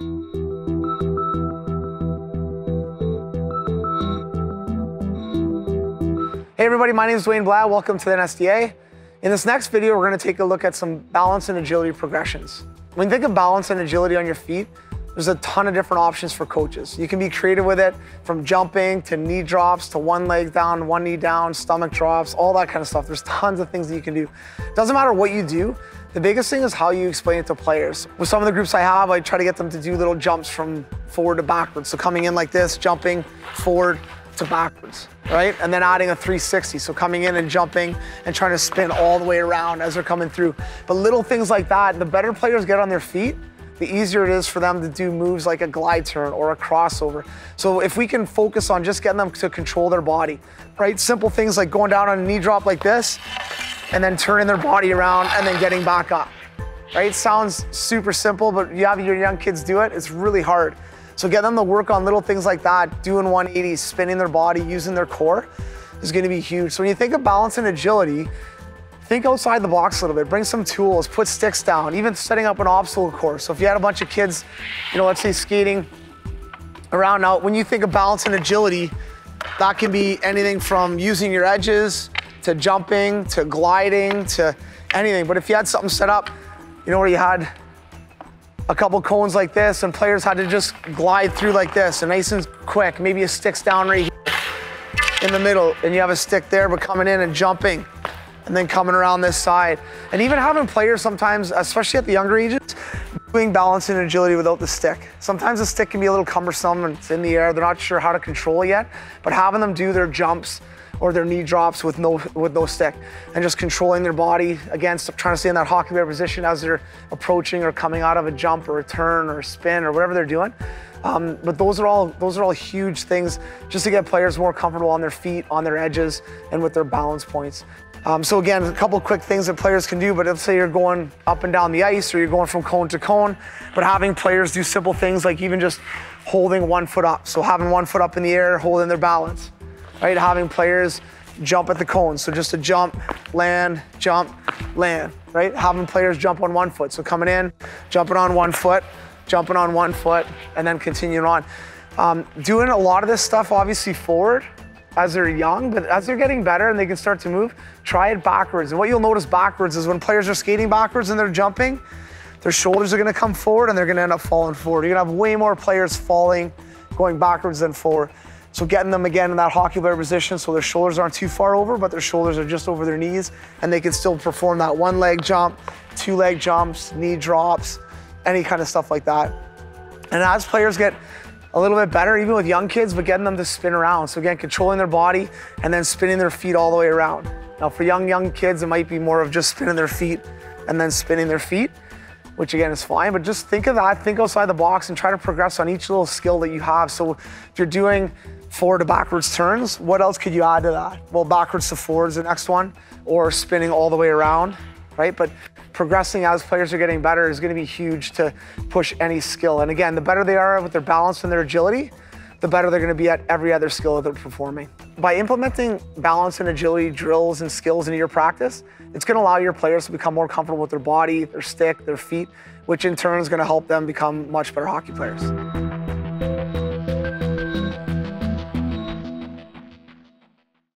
Hey everybody, my name is Dwayne Blatt. Welcome to the NSDA. In this next video, we're going to take a look at some balance and agility progressions. When you think of balance and agility on your feet, there's a ton of different options for coaches. You can be creative with it, from jumping to knee drops to one leg down, one knee down, stomach drops, all that kind of stuff. There's tons of things that you can do. Doesn't matter what you do, the biggest thing is how you explain it to players. With some of the groups I have, I try to get them to do little jumps from forward to backwards. So coming in like this, jumping forward to backwards, right? And then adding a 360. So coming in and jumping and trying to spin all the way around as they're coming through. But little things like that, the better players get on their feet, the easier it is for them to do moves like a glide turn or a crossover. So if we can focus on just getting them to control their body, right? Simple things like going down on a knee drop like this and then turning their body around and then getting back up, right? Sounds super simple, but you have your young kids do it, it's really hard. So get them to work on little things like that, doing 180s, spinning their body, using their core is gonna be huge. So when you think of balance and agility, think outside the box a little bit, bring some tools, put sticks down, even setting up an obstacle course. So if you had a bunch of kids, let's say skating around now, when you think of balance and agility, that can be anything from using your edges to jumping, to gliding, to anything. But if you had something set up, where you had a couple cones like this and players had to just glide through like this and nice and quick, maybe a stick's down right here in the middle and you have a stick there, but coming in and jumping and then coming around this side. And even having players sometimes, especially at the younger ages, doing balance and agility without the stick. Sometimes the stick can be a little cumbersome and it's in the air, they're not sure how to control it yet, but having them do their jumps or their knee drops with no stick and just controlling their body against trying to stay in that hockey player position as they're approaching or coming out of a jump or a turn or a spin or whatever they're doing. But those are all huge things just to get players more comfortable on their feet, on their edges, and with their balance points. So again, a couple quick things that players can do, but let's say you're going up and down the ice or you're going from cone to cone, but having players do simple things like even just holding one foot up. So having one foot up in the air, holding their balance, right? Having players jump at the cone. So just a jump, land, right? Having players jump on one foot. So coming in, jumping on one foot, jumping on one foot, and then continuing on. Doing a lot of this stuff obviously forward as they're young, but as they're getting better and they can start to move, try it backwards. And what you'll notice backwards is when players are skating backwards and they're jumping, their shoulders are gonna come forward and they're gonna end up falling forward. You're gonna have way more players falling, going backwards than forward. So getting them again in that hockey player position so their shoulders aren't too far over, but their shoulders are just over their knees and they can still perform that one leg jump, two leg jumps, knee drops, any kind of stuff like that. And as players get a little bit better, even with young kids, but getting them to spin around. So again, controlling their body and then spinning their feet all the way around. Now for young kids, it might be more of just spinning their feet and then spinning their feet, which again is fine, but just think of that, think outside the box and try to progress on each little skill that you have. So if you're doing forward to backwards turns, what else could you add to that? Well, backwards to forward is the next one, or spinning all the way around, right? But progressing as players are getting better is gonna be huge to push any skill. And again, the better they are with their balance and their agility, the better they're gonna be at every other skill that they're performing. By implementing balance and agility drills and skills into your practice, it's gonna allow your players to become more comfortable with their body, their stick, their feet, which in turn is gonna help them become much better hockey players.